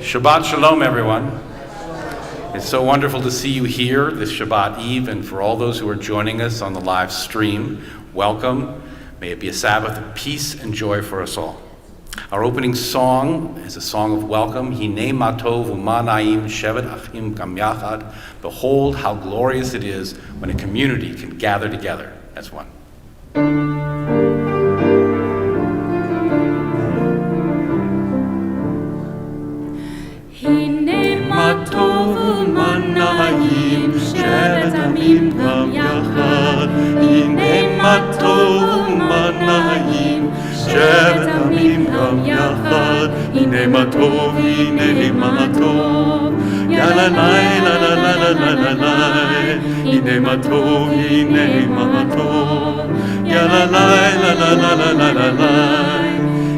Shabbat Shalom, everyone. It's so wonderful to see you here this Shabbat Eve, and for all those who are joining us on the live stream, welcome. May it be a Sabbath of peace and joy for us all. Our opening song is a song of welcome. Hinei ma tov u'ma na'im shevet achim gam yachad. Behold how glorious it is when a community can gather together as one. Hinei ma tov u'ma na'im shevet achim gam yachad. Hinei ma tov u'ma na'im shevet achim gam yachad. Hinei ma tov, hinei ma tov. Ya la la la la la la la la la. Hinei ma tov, hinei ma tov. Ya la la la la la la la la la.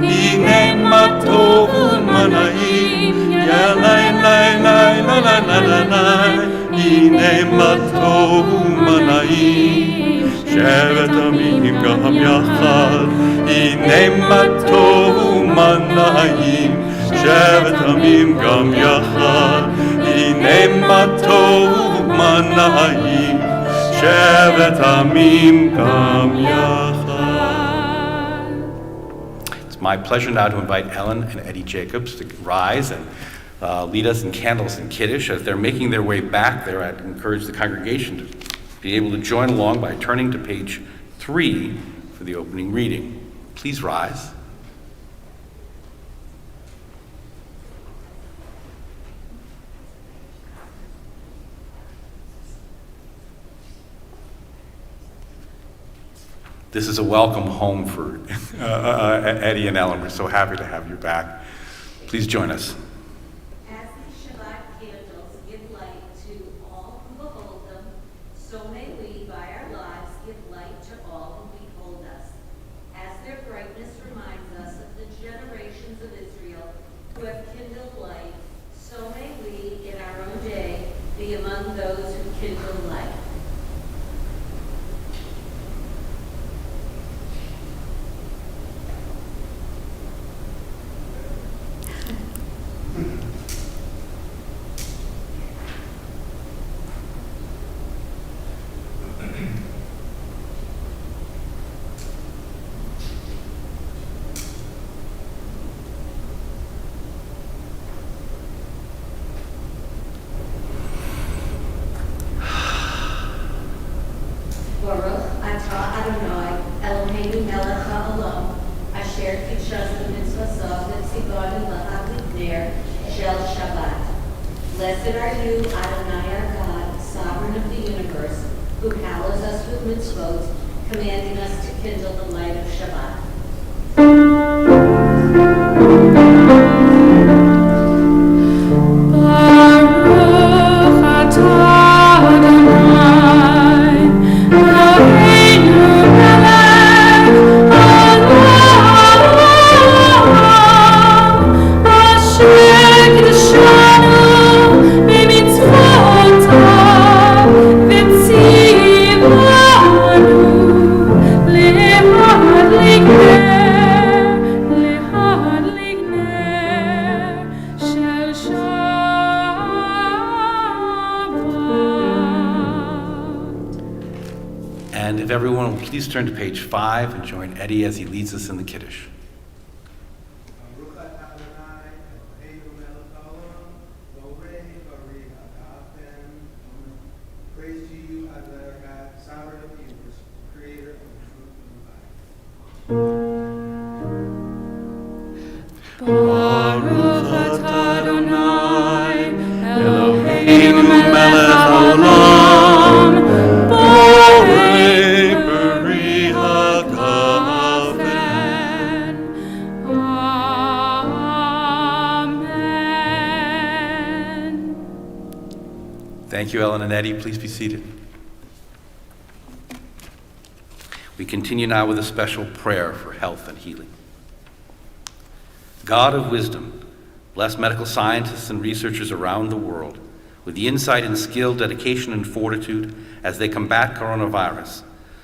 Hinei ma tov u'ma na'im. Ya la la la la la la la la. Hinei ma tov u'ma na'im. Shevet achim gam yachad. Hinei ma tov u'ma na'im. Shevet achim gam yachad. Hinei ma tov u'ma na'im. Shevet achim gam yachad. It's my pleasure now to invite Ellen and Eddie Jacobs to rise and lead us in candles and Kiddush. As they're making their way back there, I'd encourage the congregation to be able to join along by turning to page 3 for the opening reading. Please rise. This is a welcome home for Eddie and Ellen. We're so happy to have you back. Please join us. As these Shabbat candles give light to all who behold them, so may we, by our lives, give light to all who behold us. As their brightness reminds us of the generations of Israel who have kindled light, so may we, in our own day, be among those who kindle light. Baruch atah Adonai Eloheinu melech haolam asher kidshanu mitzvosav v'tzivanu l'havivner shel Shabbat. Blessed are you, Adonai our God, sovereign of the universe, who hallows us with mitzvot, commanding us to kindle the light of Shabbat. Baruch atah Adonai Eloheinu melech haolam asher kidshanu b'mitzvotav v'tzivanu lehadlik ner shel Shabbat. And if everyone will please turn to page 5 and join Eddie as he leads us in the Kiddush. Rook Adonai Eloheinu melech haolam, Louie, Avery, praise to you, Adonai our God, sovereign of the universe, creator of the truth and the life. Baruch atah Adonai Eloheinu melech haolam borei beri hagafen. Amen. Thank you, Ellen and Eddie. Please be seated. We continue now with a special prayer for health and healing. God of wisdom, bless medical scientists and researchers around the world with the insight and skill, dedication, and fortitude as they combat coronavirus,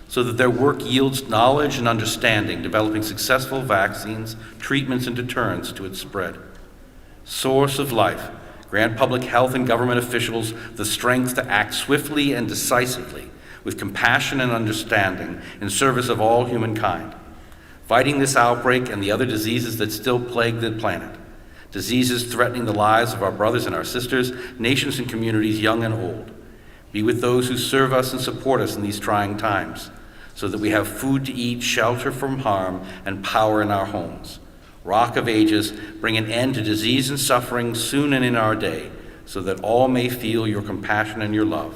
so that their work yields knowledge and understanding, developing successful vaccines, treatments, and deterrents to its spread. Source of life, grant public health and government officials the strength to act swiftly and decisively with compassion and understanding in service of all humankind, fighting this outbreak and the other diseases that still plague the planet, diseases threatening the lives of our brothers and our sisters, nations and communities young and old. Be with those who serve us and support us in these trying times, so that we have food to eat, shelter from harm, and power in our homes. Rock of Ages, bring an end to disease and suffering soon and in our day, so that all may feel your compassion and your love.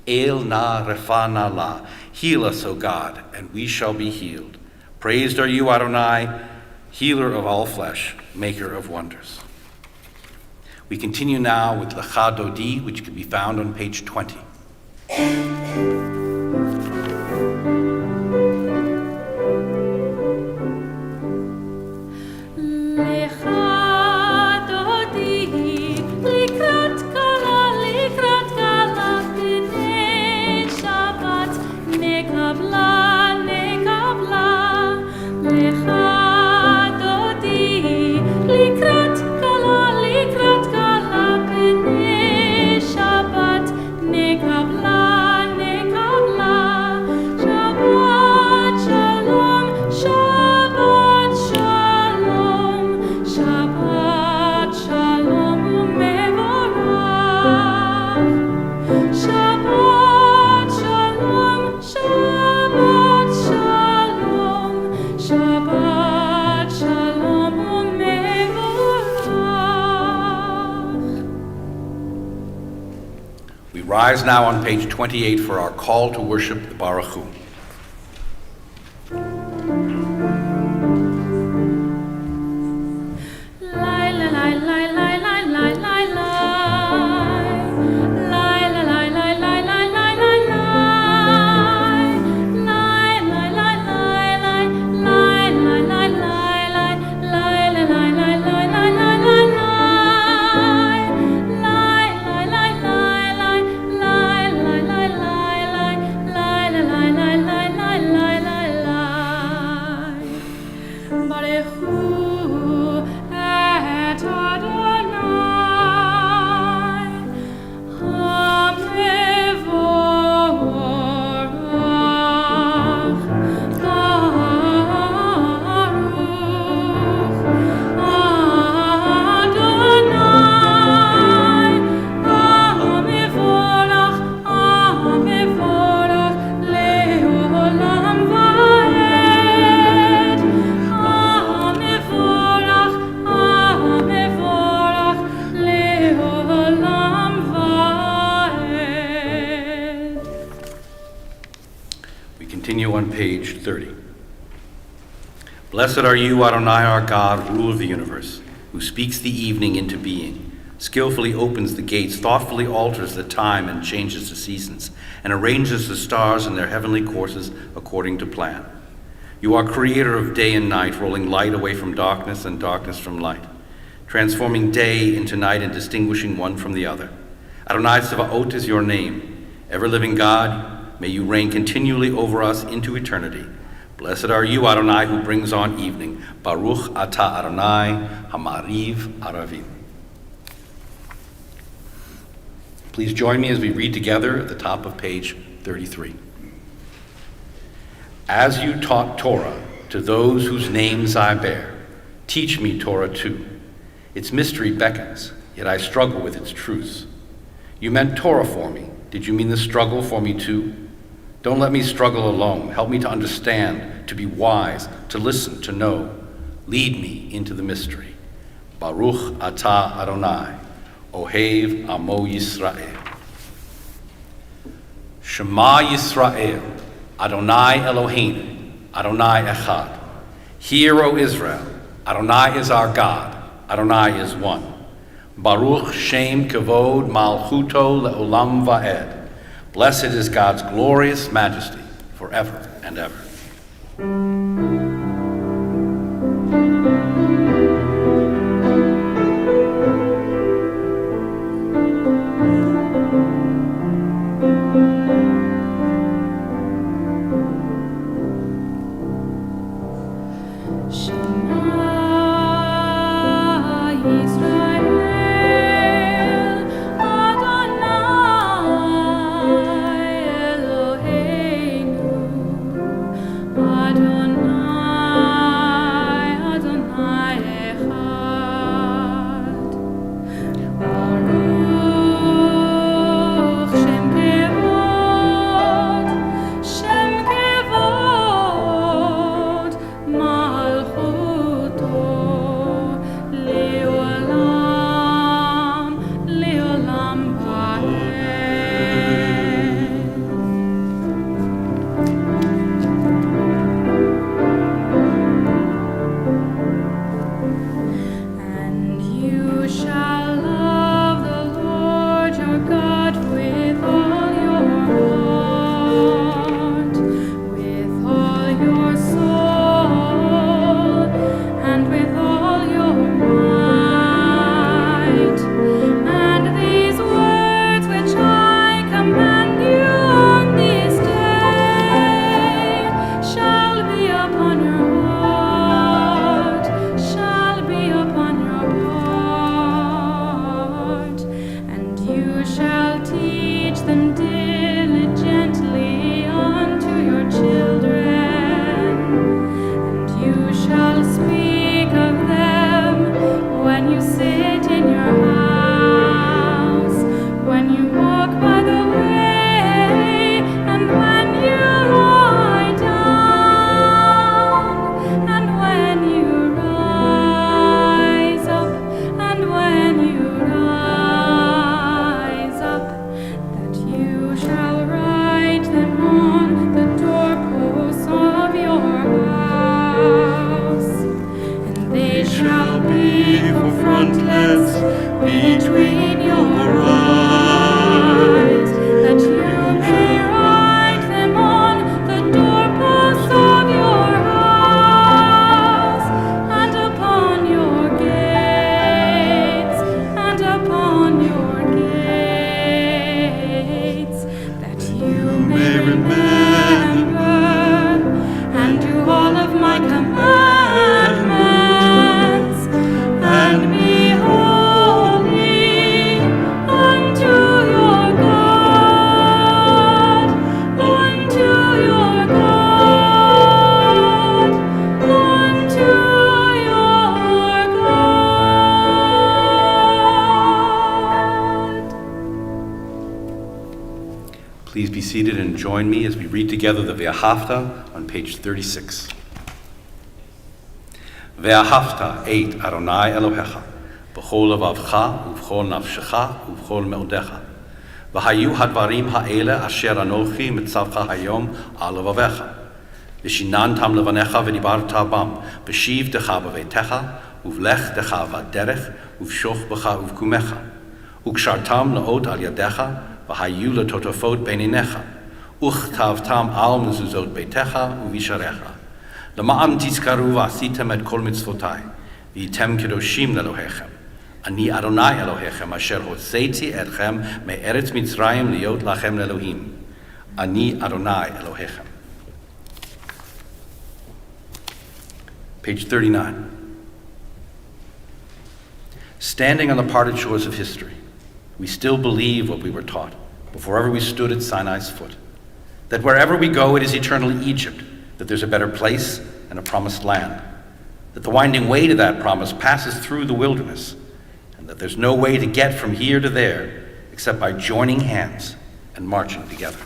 El na refa na la, heal us, O God, and we shall be healed. Praised are you, Adonai, healer of all flesh, maker of wonders. We continue now with Lecha Dodi, which can be found on page 20. Rise now on page 28 for our call to worship the Baruch Hu. On page 30. Blessed are you, Adonai, our God, ruler of the universe, who speaks the evening into being, skillfully opens the gates, thoughtfully alters the time and changes the seasons, and arranges the stars in their heavenly courses according to plan. You are creator of day and night, rolling light away from darkness and darkness from light, transforming day into night and distinguishing one from the other. Adonai Tzevaot is your name. Ever-living God, may you reign continually over us into eternity. Blessed are you, Adonai, who brings on evening. Baruch atah Adonai, hamariv aravim. Please join me as we read together at the top of page 33. As you taught Torah to those whose names I bear, teach me Torah too. Its mystery beckons, yet I struggle with its truths. You meant Torah for me. Did you mean the struggle for me too? Don't let me struggle alone. Help me to understand, to be wise, to listen, to know. Lead me into the mystery. Baruch atah Adonai, Ohev Amo Yisrael. Shema Yisrael, Adonai Eloheinu, Adonai Echad. Hear, O Israel, Adonai is our God, Adonai is one. Baruch Shem Kavod Malchuto Le'olam Va'ed. Blessed is God's glorious majesty forever and ever. Shema Yisrael. seated and join me as we read together the Ve'ahavta on page 36. Ve'ahavta et Adonai Elohecha b'chol levavcha u'b'chol nafshecha u'b'chol me'odecha v'hayu hadvarim ha'ele asher anochi mitzavcha hayom al levavecha v'shinantam levanecha v'dibarta bam v'shiv decha b'veitecha uvlech decha v'derech uvshoch b'cha uvkumecha ukshartam le'ot al yadecha v'hayu letotofot beininecha uchtavtam al mezuzot beitecha uvisharecha למען תזכרו ועשיתם את כל מצוותיי, והייתם קדושים לאלוהיכם. אני אדוני אלוהיכם, אשר הוצאתי אתכם מארץ מצרים להיות לכם לאלוהים. אני אדוני אלוהיכם. Page 39. Standing on the parted shores of history, we still believe what we were taught before ever we stood at Sinai's foot, that wherever we go it is eternally Egypt, that there's a better place and a promised land, that the winding way to that promise passes through the wilderness, and that there's no way to get from here to there except by joining hands and marching together.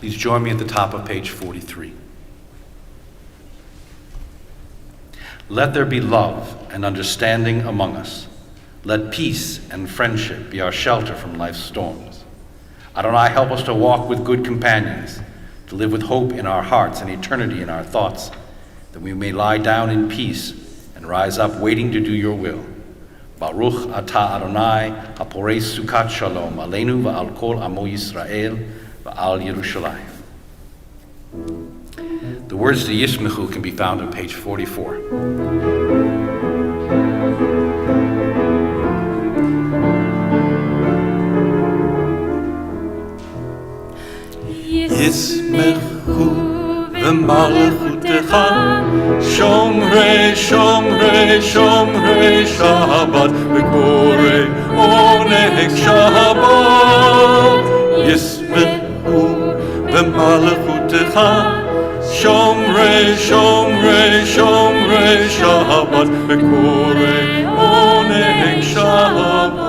Please join me at the top of page 43. Let there be love and understanding among us. Let peace and friendship be our shelter from life's storms. Adonai, help us to walk with good companions, to live with hope in our hearts and eternity in our thoughts, that we may lie down in peace and rise up waiting to do your will. Baruch atah Adonai, haporei sukat shalom, aleinu va'al kol amo Yisrael, va'al Yerushalayim. The words to Yishmechu can be found on page 44. ישמחו ומלכותך שומרי שומרי שומרי שבת וקורא עונג שבת ישמחו ומלכותך שומרי שומרי שומרי שבת וקורא עונג שבת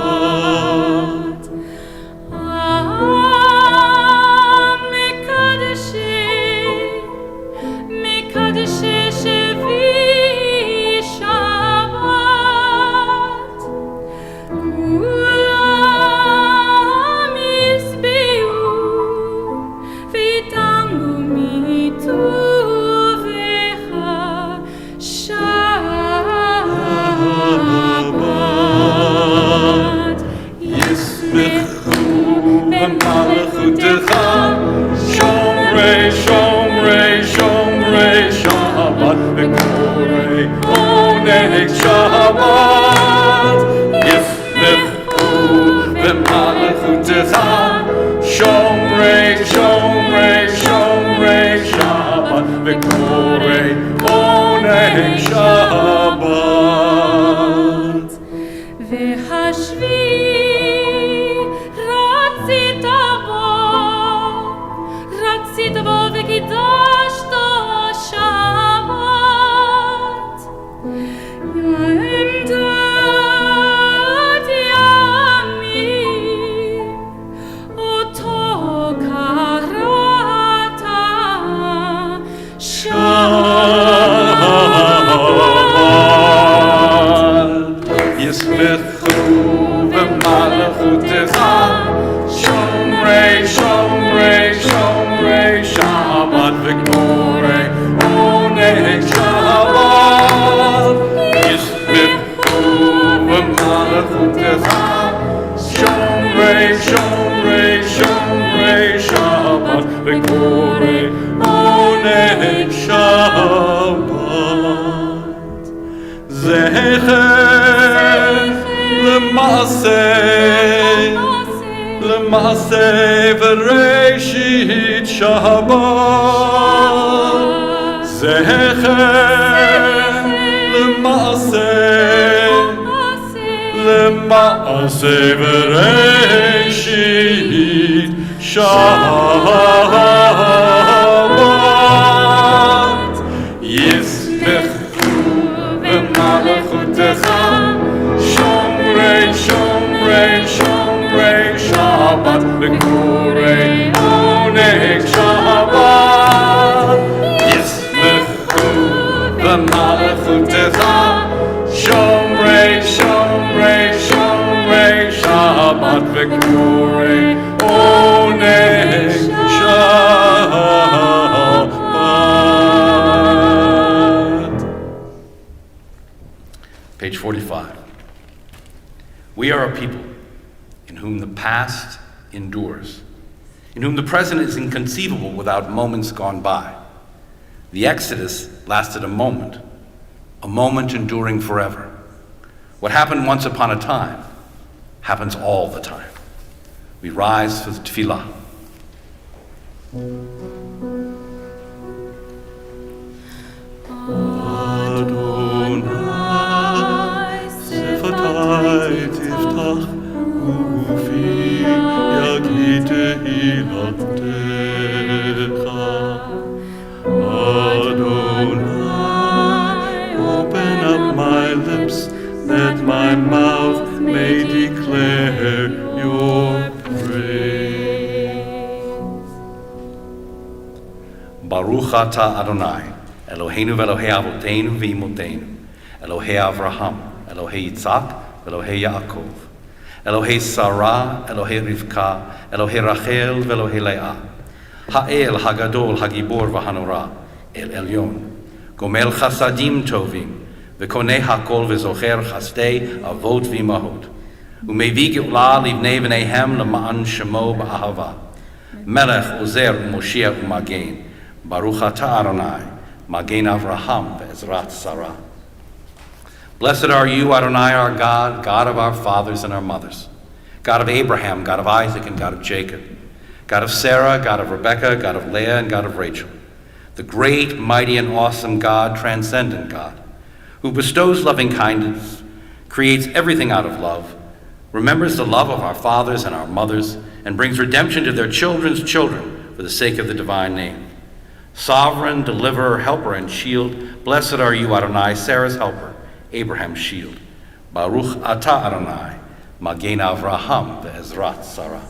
למעשה וראשית שבת, זכר למעשה וראשית שבת, ישמחו במלכותך שומרי שומרי שומרי שבת וקוראי עונג שבת, ישמחו במלכותך שומרי שומרי שומרי שבת וקוראי עונג שבת. Page 45. We are a people in whom the past endures, in whom the present is inconceivable without moments gone by. The Exodus lasted a moment enduring forever. What happened once upon a time happens all the time. We rise for the tefillah. Adonai, Sefatai tiftach ufi yagid tehillattecha. Adonai, open up my lips that my mouth may declare your praise. Baruch atah Adonai, Eloheinu ve'Elohei avoteinu v'imotenu, Elohei Avraham, Elohei Yitzhak, Elohei Yaakov, Elohei Sarah, Elohei Rivka, Elohei Rachel ve'Elohei Leah, Ha'el Hagadol Hagibor v'Hanora, El Elyon, Gomel Chasadim Tovim, V'konei hakol v'zocher chasdei avot v'imahot, U'mevi ge'ula livnei v'neihem l'ma'an shemo ba'ahava, Melech Ozer u'Moshiach u'Magen, Baruch atah Adonai, Magen Avraham ve'ezrat Sarah. Blessed are you, Adonai, our God, God of our fathers and our mothers, God of Abraham, God of Isaac, and God of Jacob, God of Sarah, God of Rebekah, God of Leah, and God of Rachel, the great, mighty, and awesome God, transcendent God, who bestows loving kindness, creates everything out of love, remembers the love of our fathers and our mothers, and brings redemption to their children's children for the sake of the divine name. Sovereign, deliverer, helper, and shield, blessed are you, Adonai, Sarah's helper, Abraham's shield. Baruch atah Adonai, Magen Avraham ve'ezrat Sarah.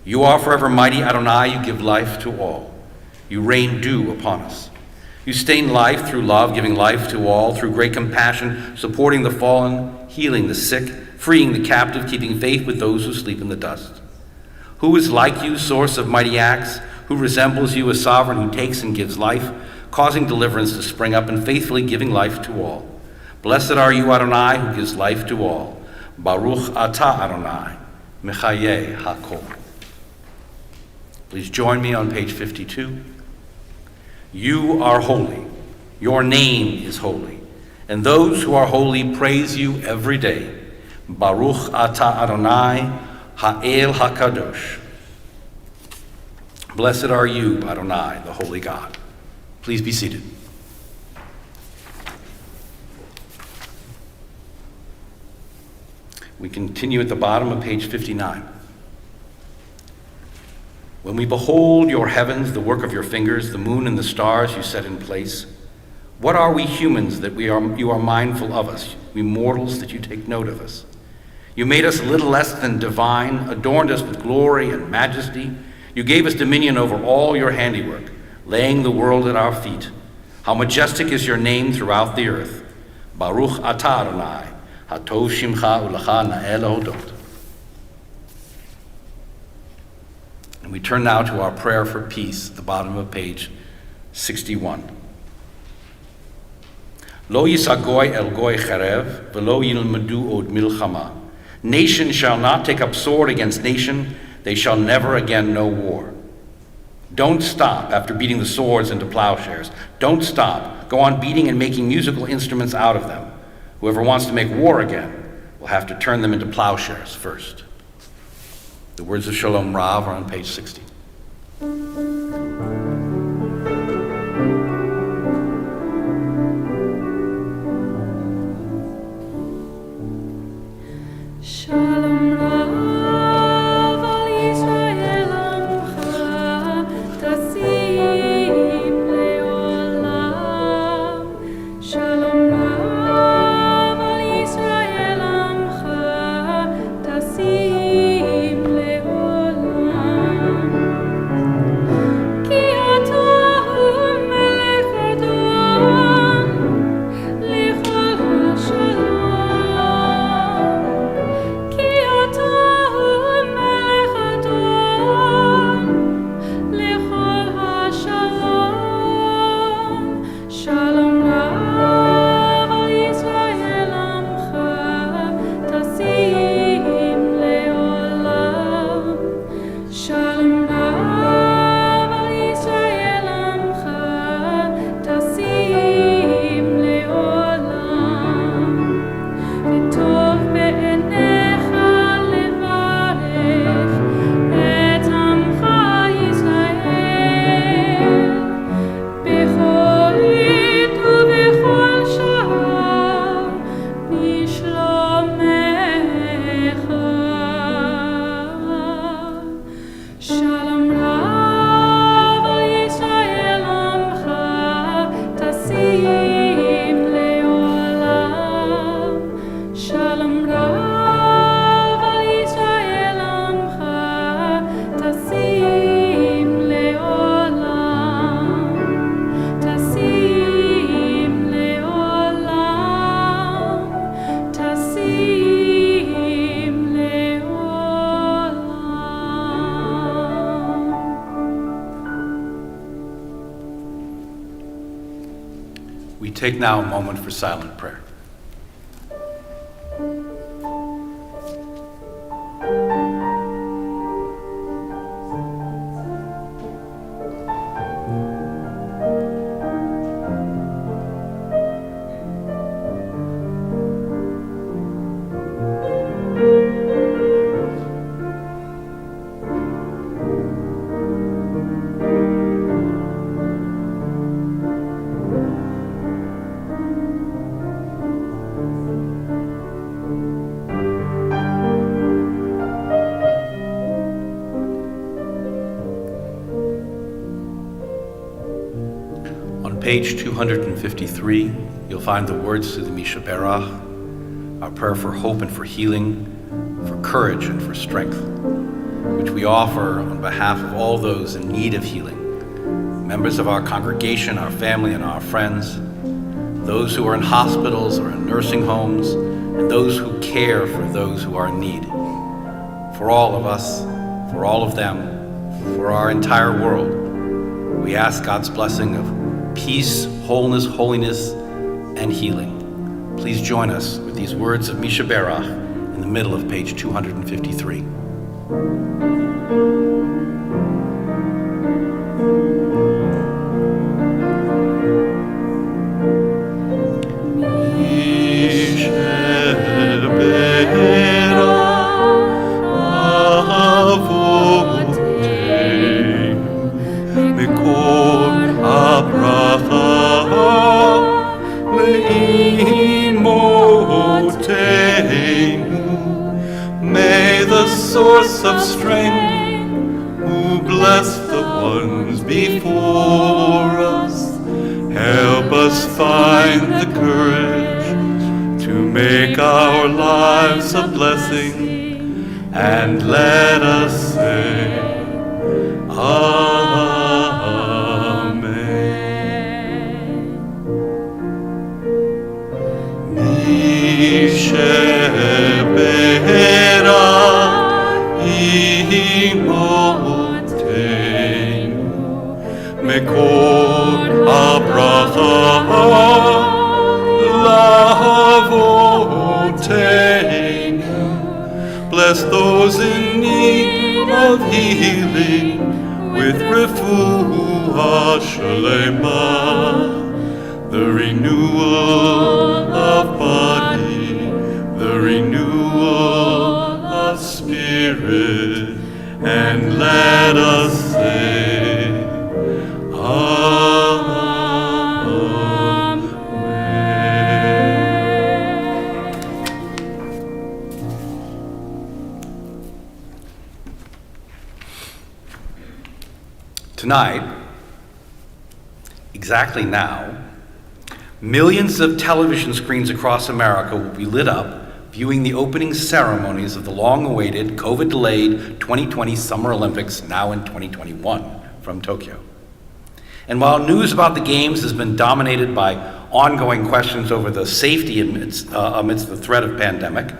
You are forever mighty, Adonai, you give life to all. You rain dew upon us. You sustain life through love, giving life to all, through great compassion, supporting the fallen, healing the sick, freeing the captive, keeping faith with those who sleep in the dust. Who is like you, source of mighty acts, who resembles you, a sovereign who takes and gives life, causing deliverance to spring up and faithfully giving life to all. Blessed are you, Adonai, who gives life to all. Baruch atah Adonai, Mechayeh HaKol. Please join me on page 52. You are holy. Your name is holy. And those who are holy praise you every day. Baruch atah Adonai, Ha'el HaKadosh. Blessed are you, Adonai, the holy God. Please be seated. We continue at the bottom of page 59. When we behold your heavens, the work of your fingers, the moon and the stars you set in place, What are we humans that you are mindful of us, we mortals that you take note of us? You made us little less than divine, adorned us with glory and majesty. You gave us dominion over all your handiwork, laying the world at our feet. How majestic is your name throughout the earth. Baruch atah Adonai, hatov shimcha u'lecha na'el hodot. And we turn now to our prayer for peace at the bottom of page 61. Lo yisagoy el goy cherev, velo yilmedu od milchama. Nation shall not take up sword against nation, they shall never again know war. Don't stop after beating the swords into plowshares. Don't stop. Go on beating and making musical instruments out of them. Whoever wants to make war again will have to turn them into plowshares first. The words of Shalom Rav are on page 60. Shalom Rav al Yisrael amcha tasim leolam. Shalom Rav al Yisrael amcha tasim leolam. Ki atah melech adon lechol hashalom. Ki atah melech adon lechol hashalom. Shalom Rav al Yisrael amcha tasim leolam. Shalom Rav al Yisrael amcha tasim leolam. וטוב בעיניך לברך את עמך ישראל בכל עת ובכל שעה בשלומך. שלום רב על ישראל עמך תשים לעולם. Shalom Rav al Yisrael amcha tasim leolam. Tasim leolam. Tasim leolam. We take now a moment for silent prayer. On page 253, you'll find the words to the Misha Berach, our prayer for hope and for healing, for courage and for strength, which we offer on behalf of all those in need of healing, members of our congregation, our family, and our friends, those who are in hospitals or in nursing homes, and those who care for those who are in need. For all of us, for all of them, for our entire world, we ask God's blessing of peace, wholeness, holiness, and healing. Please join us with these words of Misha Berach in the middle of page 253. May the source of strength, who bless the ones before us, help us us find the courage to make our lives a blessing, and let us say, Amen. Mi shebera imotenu mekor Abraham lavotenu. Bless those in need of healing with refuah shalema, the renewal of body, the renewal of spirit, and let us say, Amen. Tonight, exactly now, millions of television screens across America will be lit up viewing the opening ceremonies of the long-awaited, COVID-delayed 2020 Summer Olympics, now in 2021, from Tokyo. And while news about the Games has been dominated by ongoing questions over the safety amidst the threat of pandemic,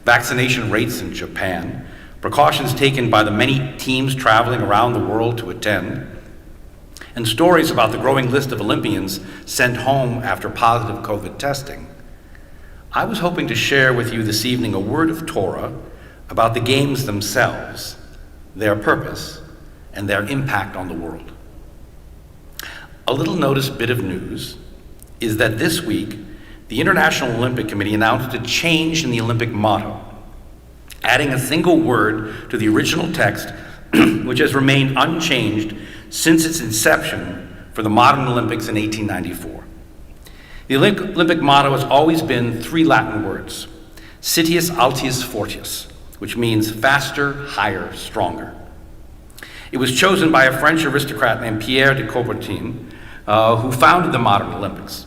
vaccination rates in Japan, precautions taken by the many teams traveling around the world to attend, and stories about the growing list of Olympians sent home after positive COVID testing, I was hoping to share with you this evening a word of Torah about the Games themselves, their purpose, and their impact on the world. A little noticed bit of news is that this week, the International Olympic Committee announced a change in the Olympic motto, adding a single word to the original text, which has remained unchanged since its inception for the modern Olympics in 1894. The Olympic motto has always been three Latin words, Citius Altius Fortius, which means faster, higher, stronger. It was chosen by a French aristocrat named Pierre de Coubertin, who founded the modern Olympics.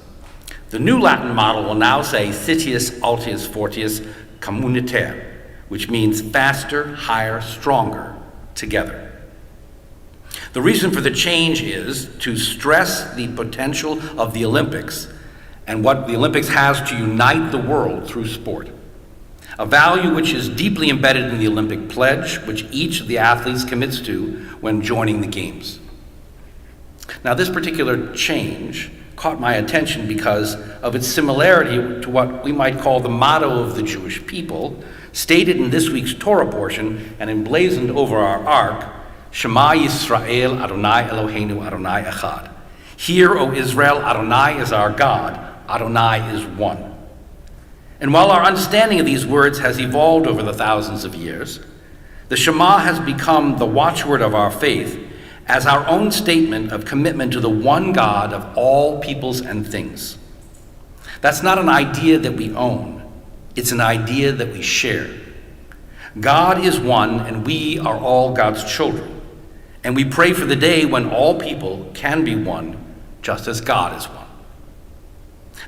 The new Latin motto will now say Citius Altius Fortius Communitaire, which means faster, higher, stronger, together. The reason for the change is to stress the potential of the Olympics and what the Olympics has to unite the world through sport. A value which is deeply embedded in the Olympic pledge, which each of the athletes commits to when joining the Games. Now, this particular change caught my attention because of its similarity to what we might call the motto of the Jewish people, stated in this week's Torah portion and emblazoned over our ark, Shema Yisrael Adonai Eloheinu Adonai Echad. Hear, O Israel, Adonai is our God, Adonai is one. And while our understanding of these words has evolved over the thousands of years, the Shema has become the watchword of our faith as our own statement of commitment to the one God of all peoples and things. That's not an idea that we own, it's an idea that we share. God is one, and we are all God's children. And we pray for the day when all people can be one, just as God is one.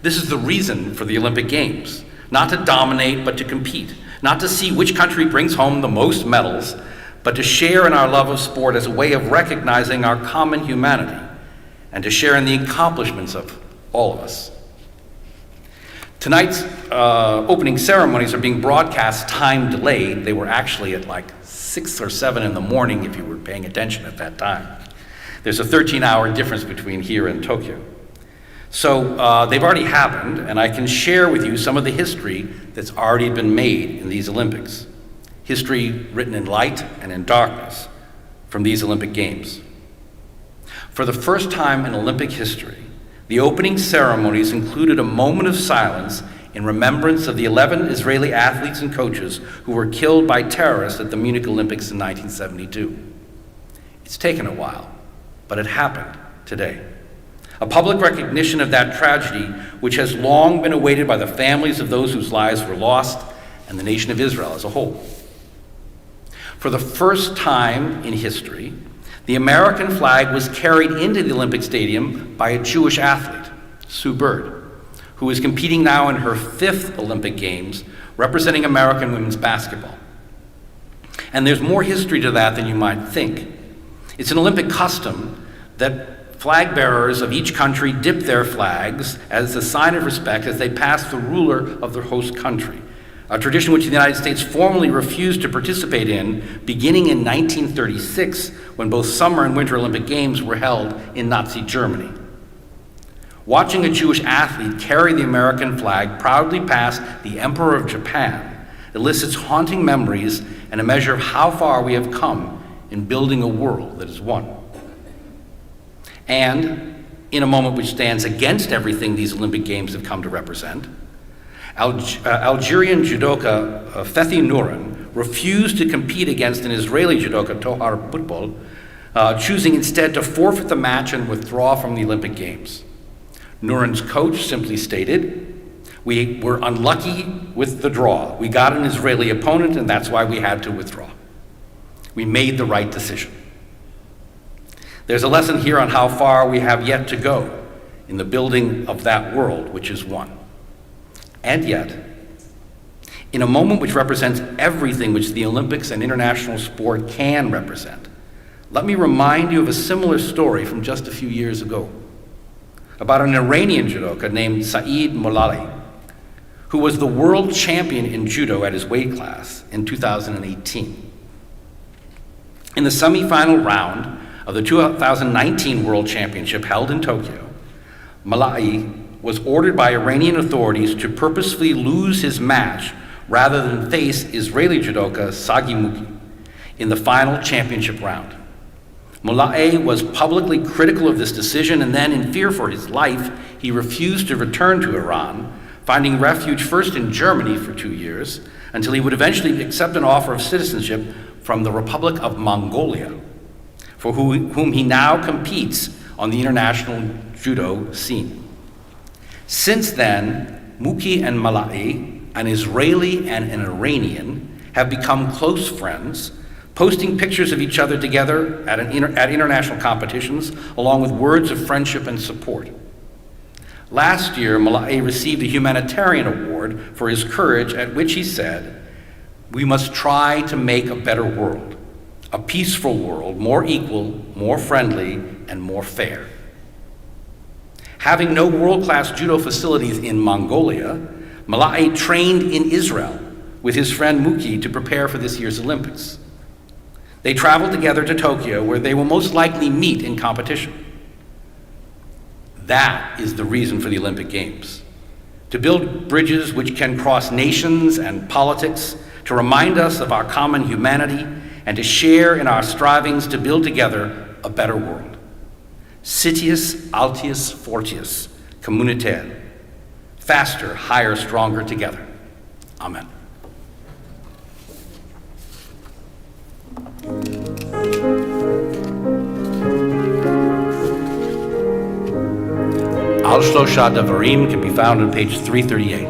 This is the reason for the Olympic Games, not to dominate, but to compete, not to see which country brings home the most medals, but to share in our love of sport as a way of recognizing our common humanity and to share in the accomplishments of all of us. Tonight's opening ceremonies are being broadcast time delayed. They were actually at like 6 or 7 in the morning if you were paying attention at that time. There's a 13-hour difference between here and Tokyo. So they've already happened, and I can share with you some of the history that's already been made in these Olympics. History written in light and in darkness from these Olympic Games. For the first time in Olympic history, the opening ceremonies included a moment of silence in remembrance of the 11 Israeli athletes and coaches who were killed by terrorists at the Munich Olympics in 1972. It's taken a while, but it happened today. A public recognition of that tragedy, which has long been awaited by the families of those whose lives were lost and the nation of Israel as a whole. For the first time in history, the American flag was carried into the Olympic Stadium by a Jewish athlete, Sue Bird, who is competing now in her 5th Olympic Games, representing American women's basketball. And there's more history to that than you might think. It's an Olympic custom that flag bearers of each country dip their flags as a sign of respect as they pass the ruler of their host country, a tradition which the United States formally refused to participate in beginning in 1936, when both Summer and Winter Olympic Games were held in Nazi Germany. Watching a Jewish athlete carry the American flag proudly past the Emperor of Japan elicits haunting memories and a measure of how far we have come in building a world that is one. And in a moment which stands against everything these Olympic Games have come to represent, Algerian judoka Fethi Nuran refused to compete against an Israeli judoka, Tohar Butbol, choosing instead to forfeit the match and withdraw from the Olympic Games. Nuran's coach simply stated, "We were unlucky with the draw. We got an Israeli opponent, and that's why we had to withdraw. We made the right decision." There's a lesson here on how far we have yet to go in the building of that world which is one. And yet, in a moment which represents everything which the Olympics and international sport can represent, let me remind you of a similar story from just a few years ago, about an Iranian judoka named Saeed Molali, who was the world champion in judo at his weight class in 2018. In the semifinal round of the 2019 World Championship held in Tokyo, Molali was ordered by Iranian authorities to purposefully lose his match rather than face Israeli judoka Sagi Muki in the final championship round. Molali was publicly critical of this decision, and then, in fear for his life, he refused to return to Iran, finding refuge first in Germany for 2 years, until he would eventually accept an offer of citizenship from the Republic of Mongolia, for whom he now competes on the international judo scene. Since then, Muki and Molali, an Israeli and an Iranian, have become close friends, posting pictures of each other together at international competitions, along with words of friendship and support. Last year, Molali received a humanitarian award for his courage, at which he said, "We must try to make a better world, a peaceful world, more equal, more friendly, and more fair." Having no world-class judo facilities in Mongolia, Molali trained in Israel with his friend Muki to prepare for this year's Olympics. They traveled together to Tokyo, where they will most likely meet in competition. That is the reason for the Olympic Games: to build bridges which can cross nations and politics, to remind us of our common humanity, and to share in our strivings to build together a better world. Citius, Altius, Fortius, Communitaire. Faster, higher, stronger together. Amen. Al Shlosha Devarim can be found on page 338.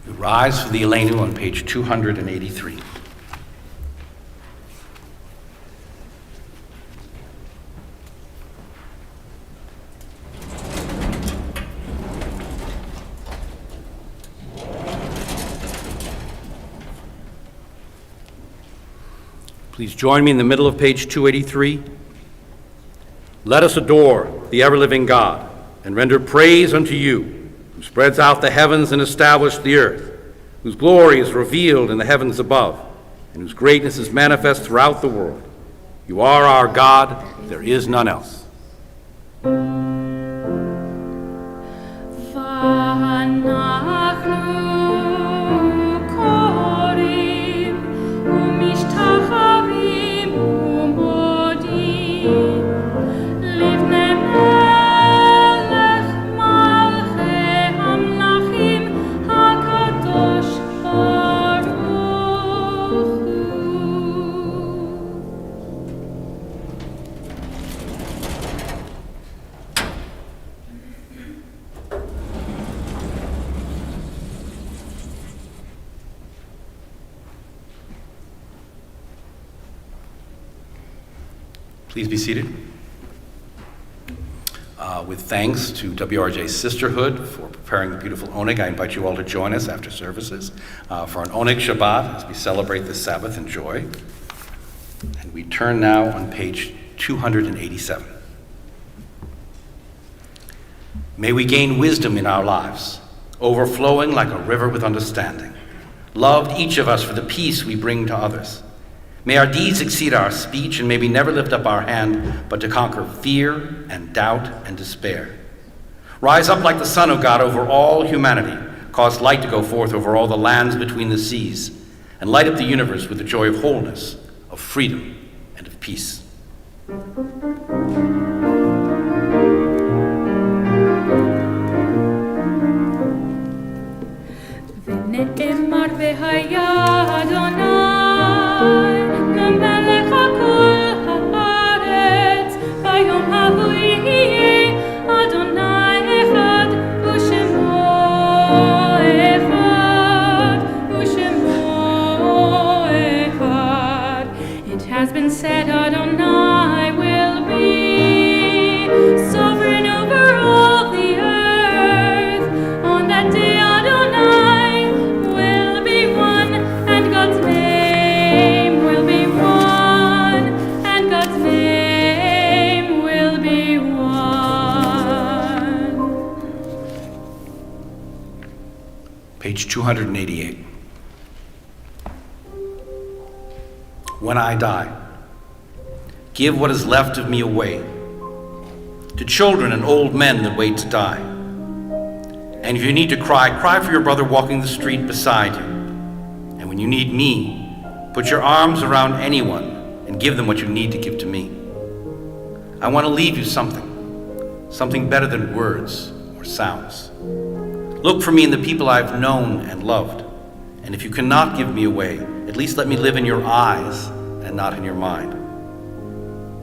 We rise for the Elenu on page 283. Please join me in the middle of page 283. Let us adore the ever-living God and render praise unto you, who spreads out the heavens and established the earth, whose glory is revealed in the heavens above, and whose greatness is manifest throughout the world. You are our God, there is none else. Please be seated. With thanks to WRJ Sisterhood for preparing the beautiful Oneg, I invite you all to join us after services for an Oneg Shabbat as we celebrate this Sabbath in joy. And we turn now on page 287. May we gain wisdom in our lives, overflowing like a river with understanding. Loved each of us for the peace we bring to others. May our deeds exceed our speech, and may we never lift up our hand, but to conquer fear and doubt and despair. Rise up like the sun, O God, over all humanity. Cause light to go forth over all the lands between the seas, and light up the universe with the joy of wholeness, of freedom, and of peace. מלך הכל הארץ, ביום ההוא יהיה אדוני אחד, ושמו אחד. It has been said Adonai will be sovereign over all the earth. On that day Adonai will be one, and God's name will be one, and God's name will be one. Page 288. When I die, give what is left of me away to children and old men that wait to die. And if you need to cry, cry for your brother walking the street beside you. And when you need me, put your arms around anyone and give them what you need to give to me. I want to leave you something better than words or sounds. Look for me in the people I've known and loved. And if you cannot give me away, at least let me live in your eyes and not in your mind.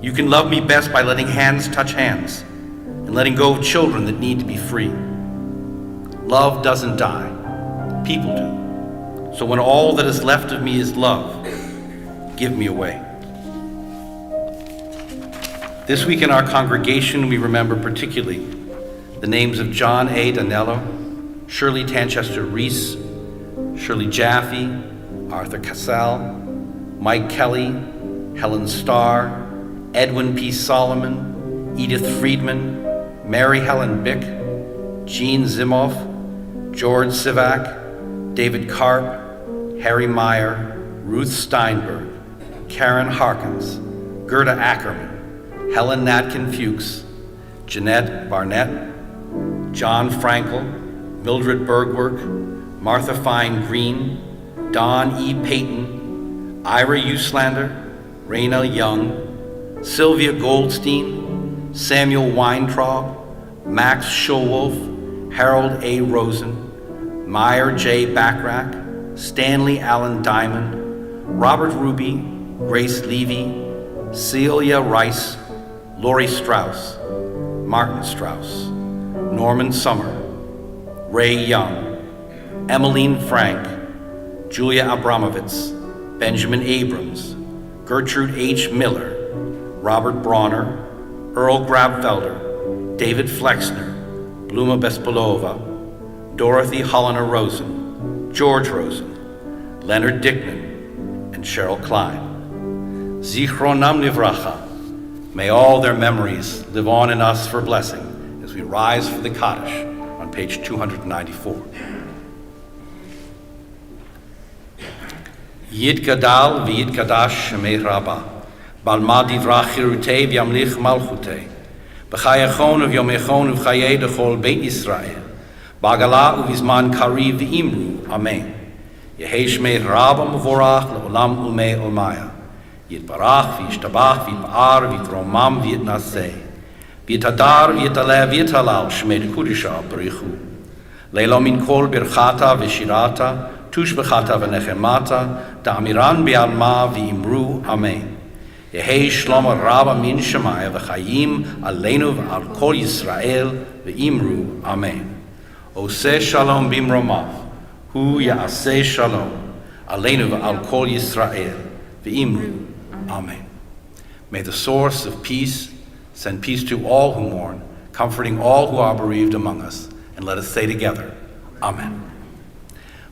You can love me best by letting hands touch hands and letting go of children that need to be free. Love doesn't die, people do. So when all that is left of me is love, give me away. This week in our congregation, we remember particularly the names of John A. Danello, Shirley Tanchester Reese, Shirley Jaffe, Arthur Cassell, Mike Kelly, Helen Starr, Edwin P. Solomon, Edith Friedman, Mary Helen Bick, Jean Zimoff, George Sivak, David Karp, Harry Meyer, Ruth Steinberg, Karen Harkins, Gerda Ackerman, Helen Natkin Fuchs, Jeanette Barnett, John Frankel, Mildred Bergwerk, Martha Fine Green, Don E. Payton, Ira Uslander, Raina Young, Sylvia Goldstein, Samuel Weintraub, Max Schulwolf, Harold A. Rosen, Meyer J. Backrack, Stanley Allen Diamond, Robert Ruby, Grace Levy, Celia Rice, Lori Strauss, Martin Strauss, Norman Summer, Ray Young, Emmeline Frank, Julia Abramovitz, Benjamin Abrams, Gertrude H. Miller, Robert Bronner, Earl Grabfelder, David Flexner, Bluma Bespalova, Dorothy Holliner Rosen, George Rosen, Leonard Dickman, and Cheryl Klein. Zichronam Livracha. May all their memories live on in us for blessing as we rise for the Kaddish on page 294. Yid Gadal v'Yid Kadash Shemei Rabbah, Balma Divrach Chirutei v'Yamlich Malchutei, B'chayachon v'Yomechon v'Chayei Dechol Beit Yisrael, B'Agala u'Vizman Kari v'Imru, Amen. Yehei Shmei Rabbah Mevorach le'olam ulmei olmaya, Yitbarach v'Yishtabach v'Yitpa'ar v'Yitromam v'Yitnaseh, V'Yitadar v'Yitaleh v'Yitalal Shmei Dekudisha B'Richu, Leilo min kol birchata v'shirata, Tush b'chata v'nechemata, Da'amiran bi'alma v'imru, Amen. Yehei Shlomo Rabba min Shemaya v'chayim aleinu v'al kol Yisrael v'imru, Amen. Oseh shalom bimromav, hu ya'aseh shalom, aleinu v'al kol Yisrael v'imru, Amen. May the source of peace send peace to all who mourn, comforting all who are bereaved among us. And let us say together, Amen.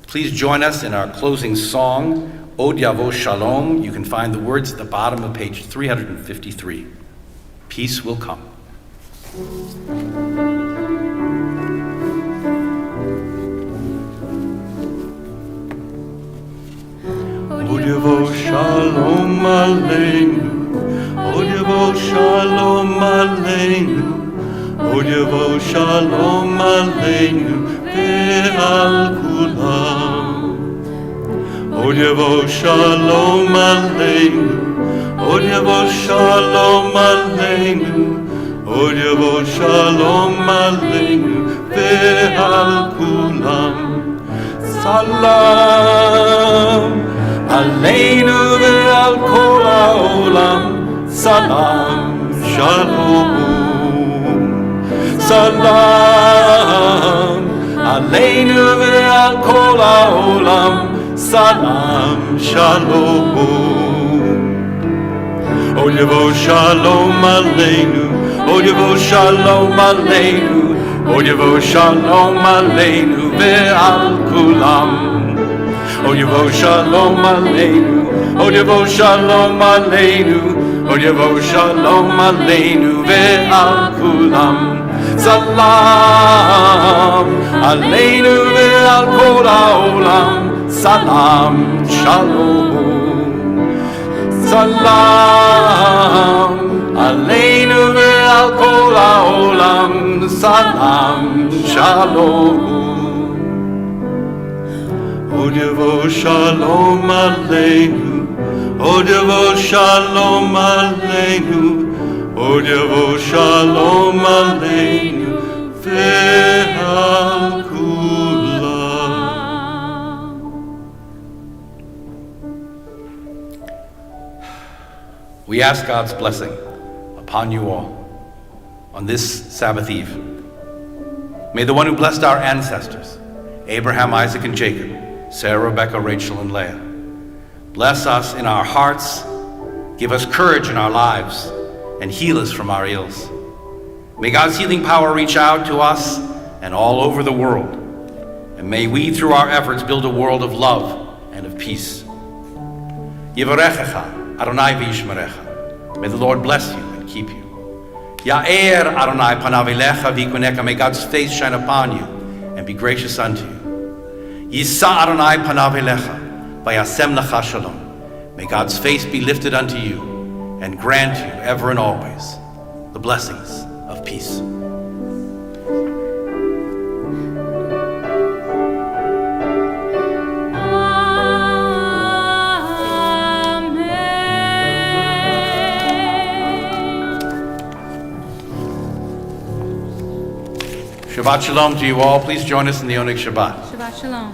Please join us in our closing song, Od Yavo Shalom. You can find the words at the bottom of page 353. Peace will come. Od Yavo Shalom Aleinu, Od Yavo Shalom Aleinu, Od Yavo Shalom Aleinu ve'al kulam. Od Yavo Shalom Aleinu, Od Yavo Shalom Aleinu, Od Yavo Shalom Aleinu ve'al kulam. Salam Aleinu ve'al kol ha'olam, Salam Shalom. Salam Aleinu ve'al kol ha'olam, Salam Shalom. Od Yavo Shalom Aleinu, Od Yavo Shalom Aleinu, Od Yavo Shalom Aleinu ve'al kulam. Od Yavo Shalom Aleinu, Od Yavo Shalom Aleinu, Od Yavo Shalom Aleinu ve'al kulam. Salam Aleinu ve'al kol ha'olam, Salam Shalom. Salam Aleinu ve'al kol ha'olam, Salam Shalom. Od Yavo Shalom Aleinu, Od Yavo Shalom Aleinu, Od Yavo Shalom Aleinu ve'al kulam. We ask God's blessing upon you all on this Sabbath Eve. May the one who blessed our ancestors, Abraham, Isaac, and Jacob, Sarah, Rebecca, Rachel, and Leah, bless us in our hearts, give us courage in our lives, and heal us from our ills. May God's healing power reach out to us and all over the world. And may we, through our efforts, build a world of love and of peace. Yivarechecha, Adonai v'yishmerecha. May the Lord bless you and keep you. Ya'er Adonai panav elecha v'yikuneka. May God's face shine upon you and be gracious unto you. Yisa Adonai panav elecha v'yasem lecha shalom. May God's face be lifted unto you and grant you ever and always the blessings of peace. Shabbat Shalom to you all. Please join us in the Oneg Shabbat. Shabbat Shalom.